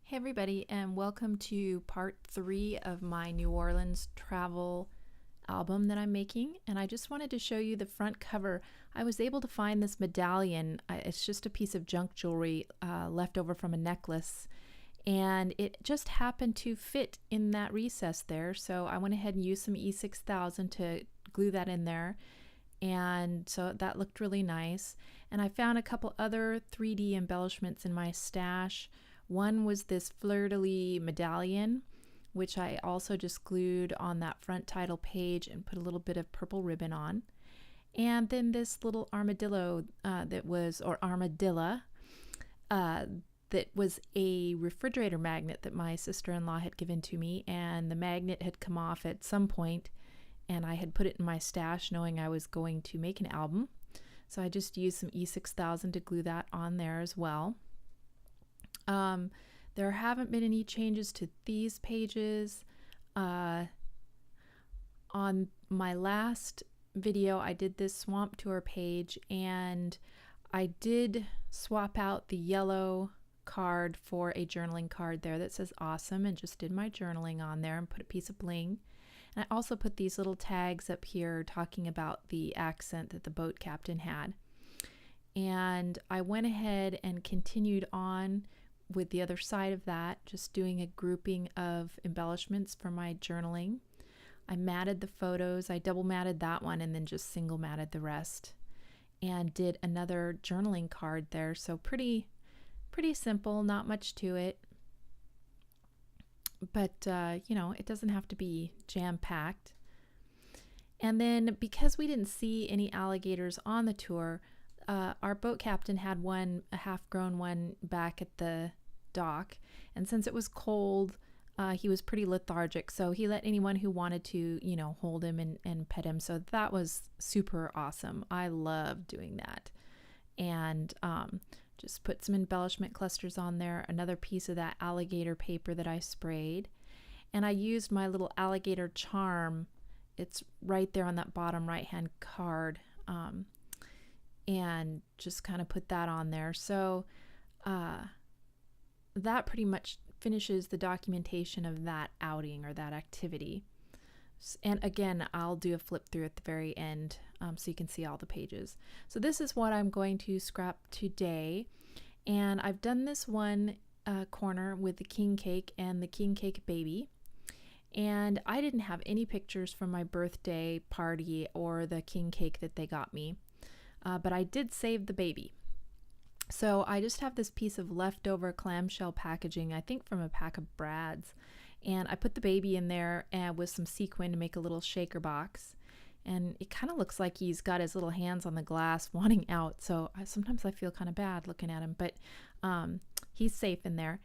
Hey everybody, and welcome to part 3 of my New Orleans travel album that I'm making. And I just wanted to show you the front cover. I was able to find this medallion. It's just a piece of junk jewelry left over from a necklace, and it just happened to fit in that recess there. So I went ahead and used some E6000 to glue that in there, and so that looked really nice. And I found a couple other 3D embellishments in my stash. One was this fleur-de-lis medallion, which I also just glued on that front title page and put a little bit of purple ribbon on. And then this little armadillo armadilla, that was a refrigerator magnet that my sister-in-law had given to me, and the magnet had come off at some point, and I had put it in my stash knowing I was going to make an album. So I just used some E6000 to glue that on there as well. There haven't been any changes to these pages. On my last video, I did this swamp tour page, and I did swap out the yellow card for a journaling card there that says awesome, and just did my journaling on there and put a piece of bling. And I also put these little tags up here talking about the accent that the boat captain had. And I went ahead and continued on with the other side of that, just doing a grouping of embellishments for my journaling. I matted the photos. I double matted that one and then just single matted the rest, and did another journaling card there. So pretty simple, not much to it, but it doesn't have to be jam-packed. And then because we didn't see any alligators on the tour, our boat captain had a half-grown one back at the dock, and since it was cold, he was pretty lethargic, so he let anyone who wanted to, hold him and pet him. So that was super awesome. I love doing that. And just put some embellishment clusters on there, another piece of that alligator paper that I sprayed, and I used my little alligator charm. It's right there on that bottom right-hand card. And just kind of put that on there. So that pretty much finishes the documentation of that outing or that activity. And again, I'll do a flip through at the very end so you can see all the pages. So this is what I'm going to scrap today. And I've done this one corner with the king cake and the king cake baby. And I didn't have any pictures from my birthday party or the king cake that they got me. But I did save the baby. So I just have this piece of leftover clamshell packaging, I think from a pack of Brad's. And I put the baby in there with some sequin to make a little shaker box. And it kind of looks like he's got his little hands on the glass wanting out. So sometimes I feel kind of bad looking at him, but he's safe in there.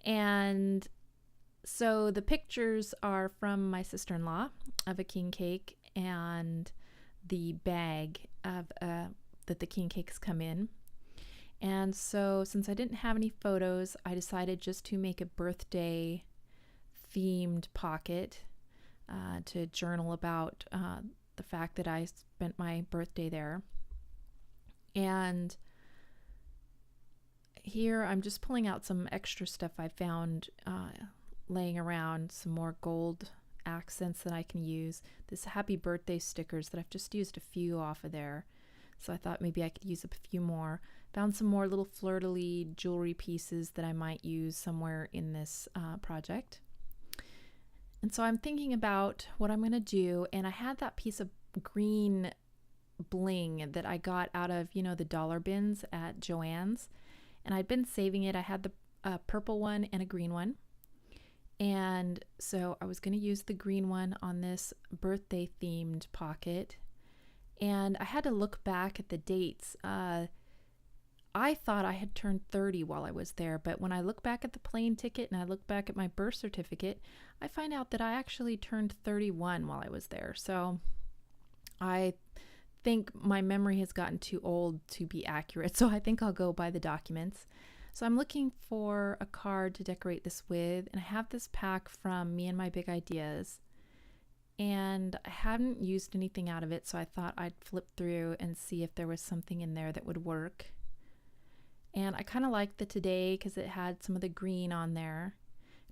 And so the pictures are from my sister-in-law of a king cake and the bag of that the king cakes come in. And so since I didn't have any photos, I decided just to make a birthday themed pocket to journal about the fact that I spent my birthday there. And here I'm just pulling out some extra stuff I found laying around, some more gold accents that I can use. This happy birthday stickers that I've just used a few off of there, so I thought maybe I could use a few more. Found some more little fleur-de-lis jewelry pieces that I might use somewhere in this project. And so I'm thinking about what I'm going to do, and I had that piece of green bling that I got out of the dollar bins at Joann's, and I'd been saving it. I had the purple one and a green one. And so I was going to use the green one on this birthday themed pocket. And I had to look back at the dates. I thought I had turned 30 while I was there, but when I look back at the plane ticket and I look back at my birth certificate, I find out that I actually turned 31 while I was there. So I think my memory has gotten too old to be accurate. So I think I'll go by the documents. So I'm looking for a card to decorate this with, and I have this pack from Me and My Big Ideas, and I hadn't used anything out of it, so I thought I'd flip through and see if there was something in there that would work. And I kind of liked the Today because it had some of the green on there.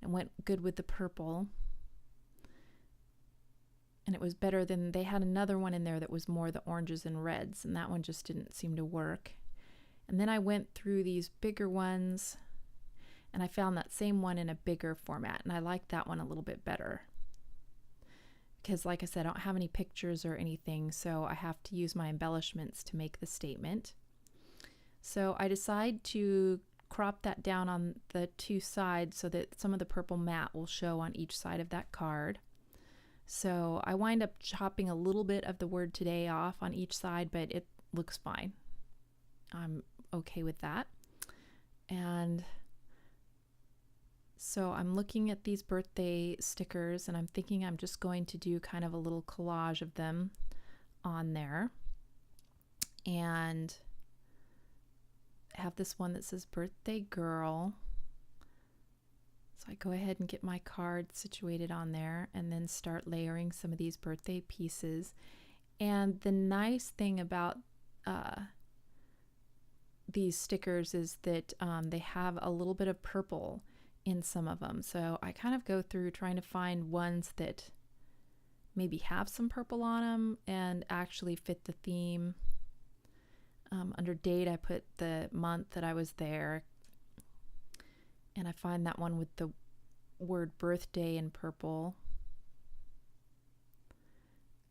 It went good with the purple. And it was better than, they had another one in there that was more the oranges and reds, and that one just didn't seem to work. And then I went through these bigger ones, and I found that same one in a bigger format, and I liked that one a little bit better. Because like I said, I don't have any pictures or anything, so I have to use my embellishments to make the statement. So I decide to crop that down on the two sides so that some of the purple matte will show on each side of that card. So I wind up chopping a little bit of the word Today off on each side, but it looks fine. I'm okay with that. And so I'm looking at these birthday stickers, and I'm thinking I'm just going to do kind of a little collage of them on there. And I have this one that says Birthday Girl. So I go ahead and get my card situated on there and then start layering some of these birthday pieces. And the nice thing about these stickers is that they have a little bit of purple in some of them. So I kind of go through trying to find ones that maybe have some purple on them and actually fit the theme. Under date, I put the month that I was there. And I find that one with the word birthday in purple.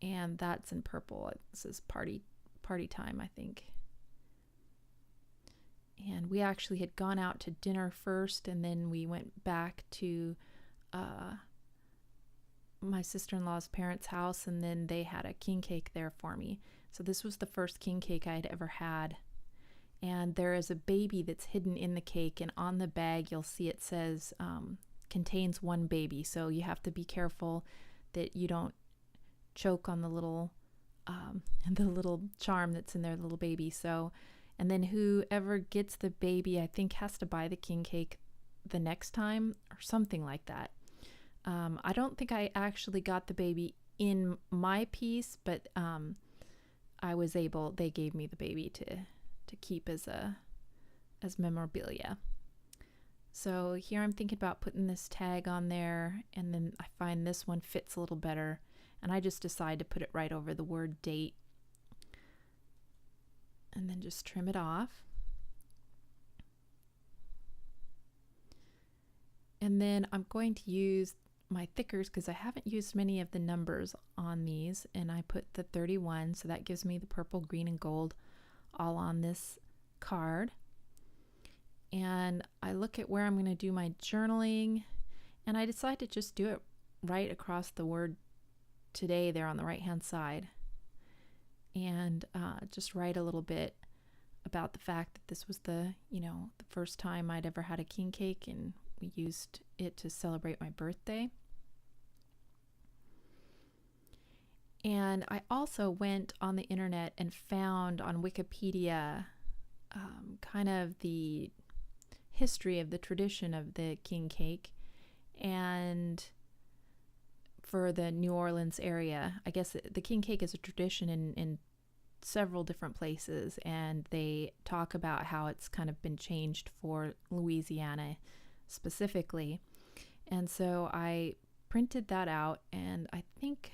And that's in purple. It says party time, I think. And we actually had gone out to dinner first, and then we went back to my sister-in-law's parents' house, and then they had a king cake there for me. So this was the first king cake I had ever had. And there is a baby that's hidden in the cake, and on the bag you'll see it says contains one baby. So you have to be careful that you don't choke on the little charm that's in there, the little baby. So, and then whoever gets the baby, I think, has to buy the king cake the next time or something like that. I don't think I actually got the baby in my piece, but they gave me the baby to keep as memorabilia. So here I'm thinking about putting this tag on there, and then I find this one fits a little better, and I just decide to put it right over the word date, and then just trim it off. And then I'm going to use my thickers because I haven't used many of the numbers on these, and I put the 31, so that gives me the purple, green, and gold all on this card. And I look at where I'm going to do my journaling, and I decide to just do it right across the word Today there on the right hand side, and just write a little bit about the fact that this was the first time I'd ever had a king cake, and we used it to celebrate my birthday. And I also went on the internet and found on Wikipedia kind of the history of the tradition of the king cake. And for the New Orleans area, I guess the king cake is a tradition in several different places, and they talk about how it's kind of been changed for Louisiana specifically. And so I printed that out, and I think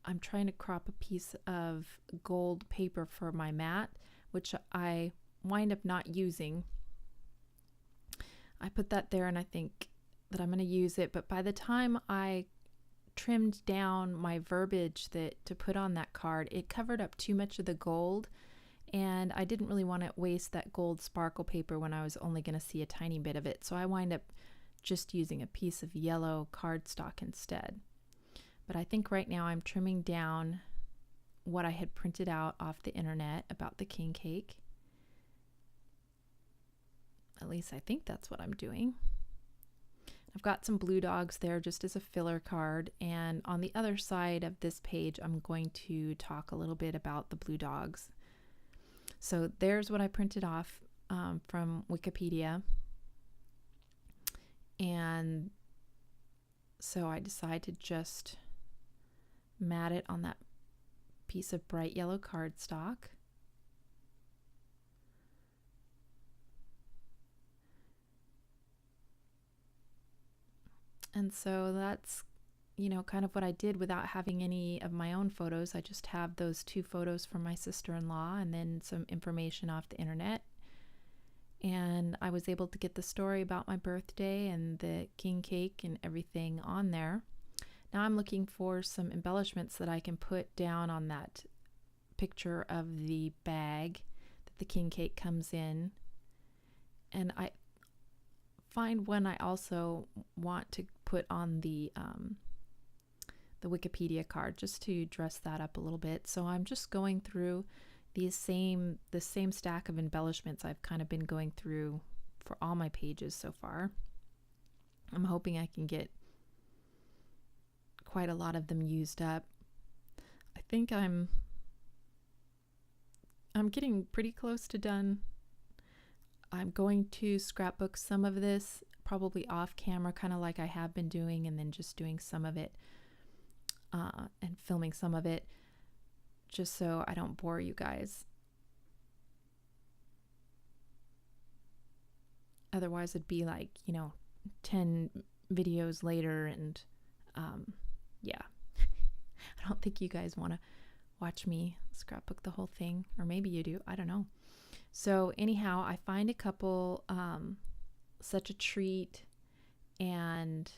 I'm trying to crop a piece of gold paper for my mat, which I wind up not using. I put that there, and I think that I'm going to use it, but by the time I trimmed down my verbiage to put on that card, it covered up too much of the gold, and I didn't really want to waste that gold sparkle paper when I was only going to see a tiny bit of it, so I wind up just using a piece of yellow cardstock instead. But I think right now I'm trimming down what I had printed out off the internet about the king cake. At least I think that's what I'm doing. I've got some blue dogs there just as a filler card, and on the other side of this page I'm going to talk a little bit about the blue dogs. So there's what I printed off from Wikipedia, and so I decide to just mat it on that piece of bright yellow cardstock. And so that's, kind of what I did without having any of my own photos. I just have those 2 photos from my sister-in-law and then some information off the internet. And I was able to get the story about my birthday and the king cake and everything on there. Now I'm looking for some embellishments that I can put down on that picture of the bag that the king cake comes in. And I find one I also want to put on the Wikipedia card, just to dress that up a little bit. So I'm just going through the same stack of embellishments I've kind of been going through for all my pages so far. I'm hoping I can get quite a lot of them used up. I think I'm getting pretty close to done. I'm going to scrapbook some of this, probably off camera, kind of like I have been doing, and then just doing some of it and filming some of it, just so I don't bore you guys. Otherwise it'd be like, 10 videos later, and yeah. I don't think you guys want to watch me scrapbook the whole thing, or maybe you do, I don't know. So anyhow, I find a couple, Such a Treat, and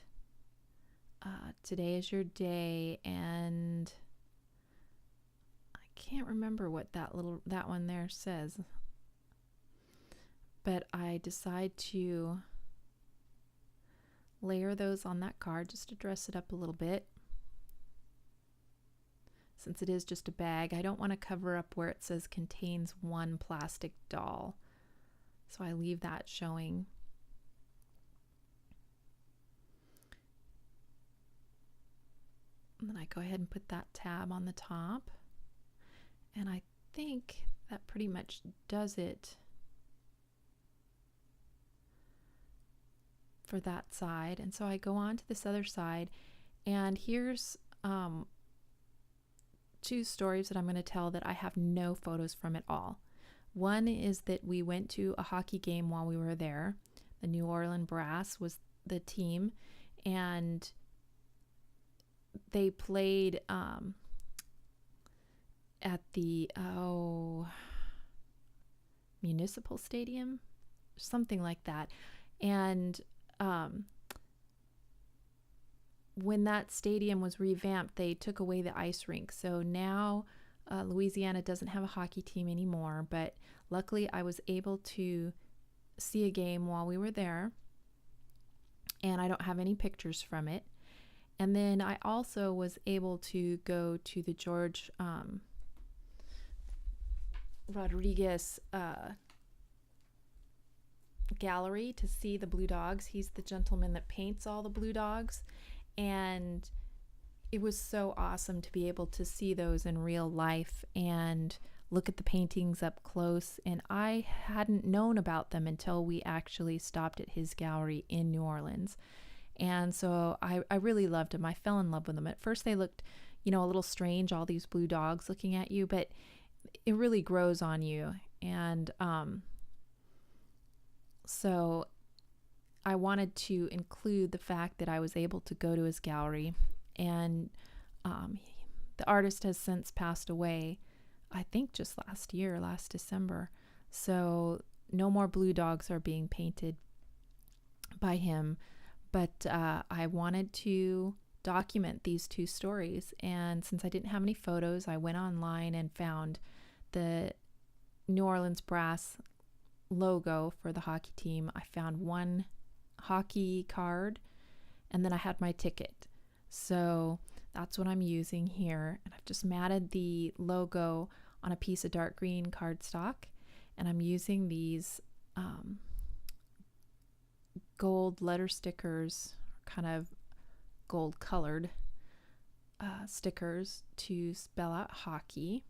Today Is Your Day, and I can't remember what that one there says, but I decide to layer those on that card just to dress it up a little bit. Since it is just a bag, I don't want to cover up where it says contains 1 plastic doll, so I leave that showing. And then I go ahead and put that tab on the top, and I think that pretty much does it for that side. And so I go on to this other side, and here's 2 stories that I'm going to tell that I have no photos from at all. One is that we went to a hockey game while we were there. The New Orleans Brass was the team, and they played at the Municipal Stadium, something like that. And when that stadium was revamped, they took away the ice rink. So now Louisiana doesn't have a hockey team anymore, but luckily I was able to see a game while we were there, and I don't have any pictures from it. And then I also was able to go to the George Rodriguez gallery to see the blue dogs. He's the gentleman that paints all the blue dogs, and it was so awesome to be able to see those in real life and look at the paintings up close. And I hadn't known about them until we actually stopped at his gallery in New Orleans. And so I really loved them. I fell in love with them. At first they looked, a little strange, all these blue dogs looking at you, but it really grows on you. And so I wanted to include the fact that I was able to go to his gallery, and the artist has since passed away, I think just last December. So no more blue dogs are being painted by him. But I wanted to document these 2 stories. And since I didn't have any photos, I went online and found the New Orleans Brass logo for the hockey team. I found 1 hockey card, and then I had my ticket. So that's what I'm using here. And I've just matted the logo on a piece of dark green cardstock, and I'm using these gold letter stickers, kind of gold colored stickers to spell out hockey.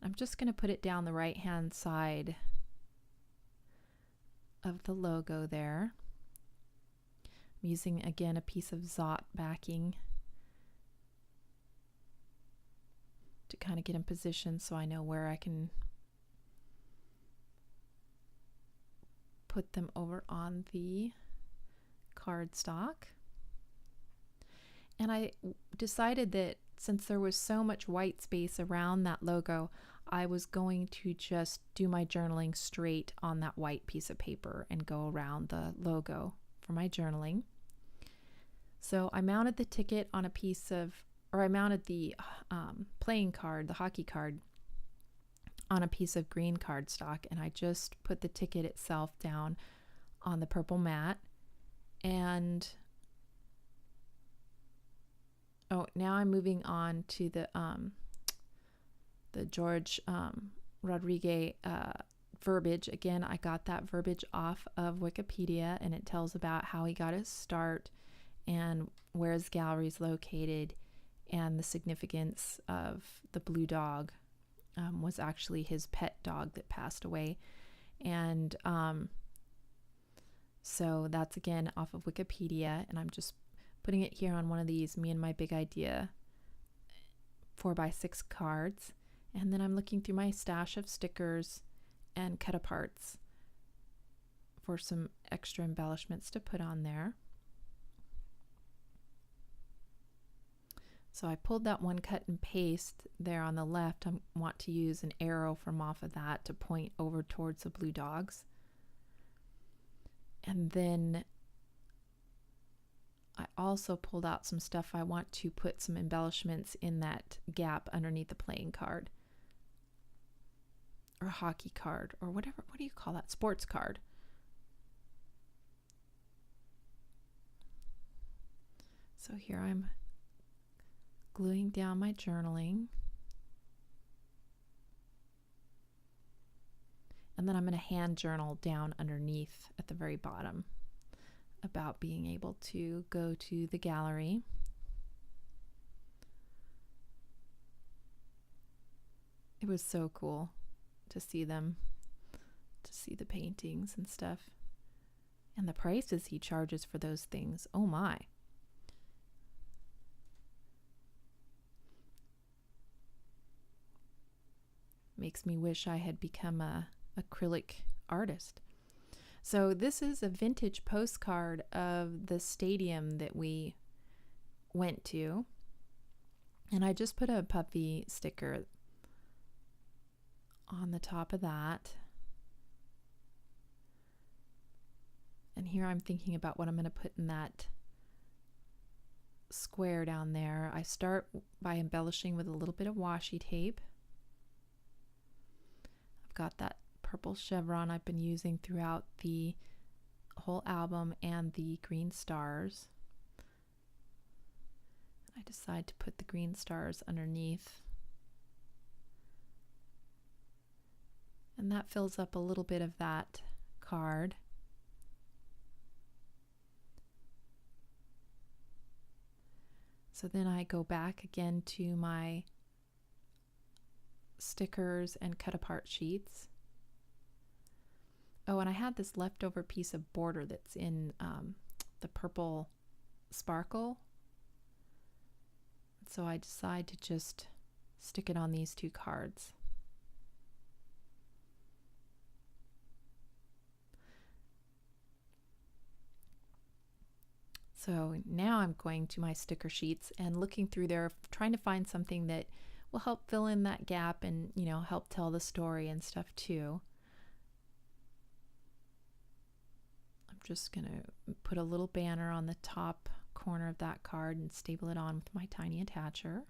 I'm just going to put it down the right hand side of the logo there. I'm using again a piece of Zott backing to kind of get in position so I know where I can put them over on the cardstock. And I decided that since there was so much white space around that logo, I was going to just do my journaling straight on that white piece of paper and go around the logo for my journaling. So I mounted the ticket on a piece of, or I mounted the playing card, the hockey card, on a piece of green cardstock, and I just put the ticket itself down on the purple mat. And now I'm moving on to the George Rodriguez verbiage. Again, I got that verbiage off of Wikipedia, and it tells about how he got his start and where his gallery is located, and the significance of the blue dog was actually his pet dog that passed away. And so that's again off of Wikipedia, and I'm just putting it here on one of these Me and My Big Idea 4x6 cards. And then I'm looking through my stash of stickers and cut aparts for some extra embellishments to put on there. So I pulled that one cut and paste there on the left. I want to use an arrow from off of that to point over towards the blue dogs. And then I also pulled out some stuff. I want to put some embellishments in that gap underneath the playing card, or hockey card, or whatever. What do you call that? Sports card. So here I'm gluing down my journaling. And then I'm going to hand journal down underneath at the very bottom about being able to go to the gallery. It was so cool to see them, to see the paintings and stuff. And the prices he charges for those things, oh my. Makes me wish I had become a acrylic artist. So this is a vintage postcard of the stadium that we went to, and I just put a puppy sticker on the top of that. And here I'm thinking about what I'm going to put in that square down there. I start by embellishing with a little bit of washi tape. I've got that purple chevron I've been using throughout the whole album, and the green stars. I decide to put the green stars underneath, and that fills up a little bit of that card. So then I go back again to my stickers and cut apart sheets. Oh, and I had this leftover piece of border that's in the purple sparkle. So I decide to just stick it on these two cards. So now I'm going to my sticker sheets and looking through there, trying to find something that will help fill in that gap and, you know, help tell the story and stuff too. I'm just going to put a little banner on the top corner of that card and staple it on with my tiny attacher,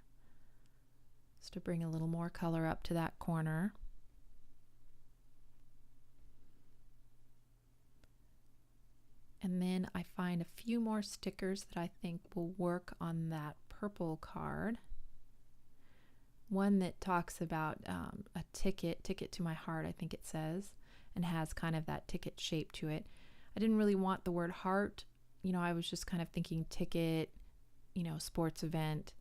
just to bring a little more color up to that corner. And then I find a few more stickers that I think will work on that purple card. One that talks about a ticket to my heart, I think it says, and has kind of that ticket shape to it. I didn't really want the word heart. You know, I was just kind of thinking ticket, you know, sports event,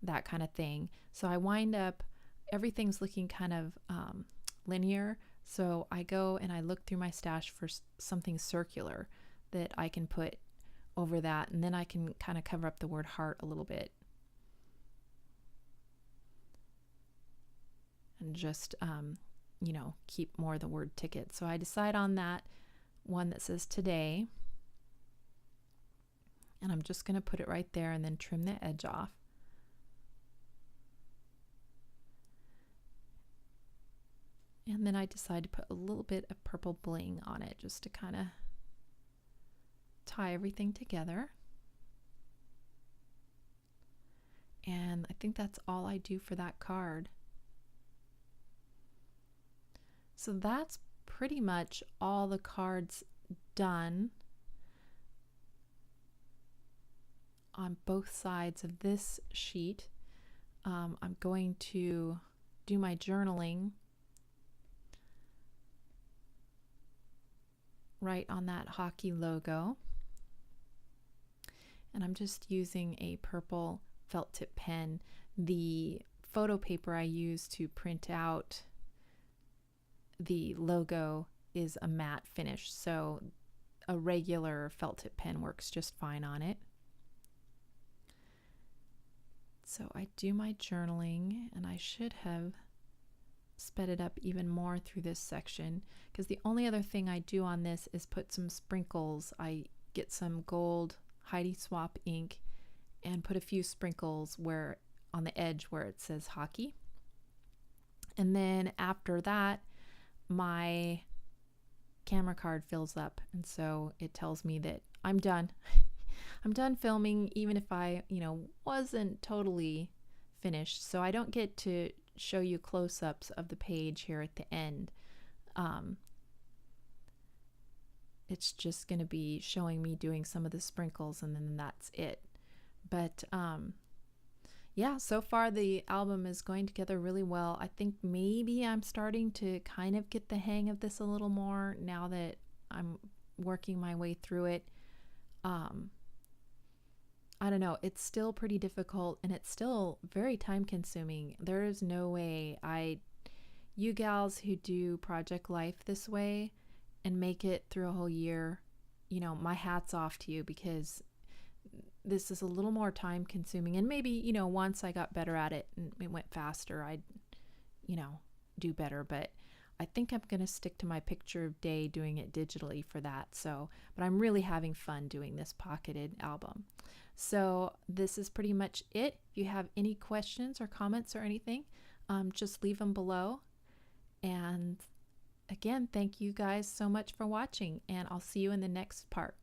that kind of thing. So I wind up, everything's looking kind of linear. So I go and I look through my stash for something circular that I can put over that, and then I can kind of cover up the word heart a little bit. And just, you know, keep more of the word ticket. So I decide on that one that says today. And I'm just going to put it right there and then trim the edge off. And then I decide to put a little bit of purple bling on it just to kind of tie everything together. And I think that's all I do for that card. So that's pretty much all the cards done on both sides of this sheet. I'm going to do my journaling right on that hockey logo. And I'm just using a purple felt tip pen. The photo paper I use to print out the logo is a matte finish, so a regular felt tip pen works just fine on it. So I do my journaling, and I should have sped it up even more through this section, because the only other thing I do on this is put some sprinkles. I get some gold Heidi Swap ink and put a few sprinkles where on the edge where it says hockey. And then after that, my camera card fills up, and so it tells me that I'm done. I'm done filming, even if I, wasn't totally finished. So I don't get to show you close-ups of the page here at the end. It's just going to be showing me doing some of the sprinkles, and then that's it. But yeah, so far the album is going together really well. I think maybe I'm starting to kind of get the hang of this a little more now that I'm working my way through it. I don't know, it's still pretty difficult, and it's still very time consuming. There is no way you gals who do project life this way and make it through a whole year, my hat's off to you, because this is a little more time consuming. And maybe, once I got better at it and it went faster, I'd, do better. But I think I'm going to stick to my picture of day doing it digitally for that. So, but I'm really having fun doing this pocketed album. So this is pretty much it. If you have any questions or comments or anything, just leave them below. And again, thank you guys so much for watching, and I'll see you in the next part.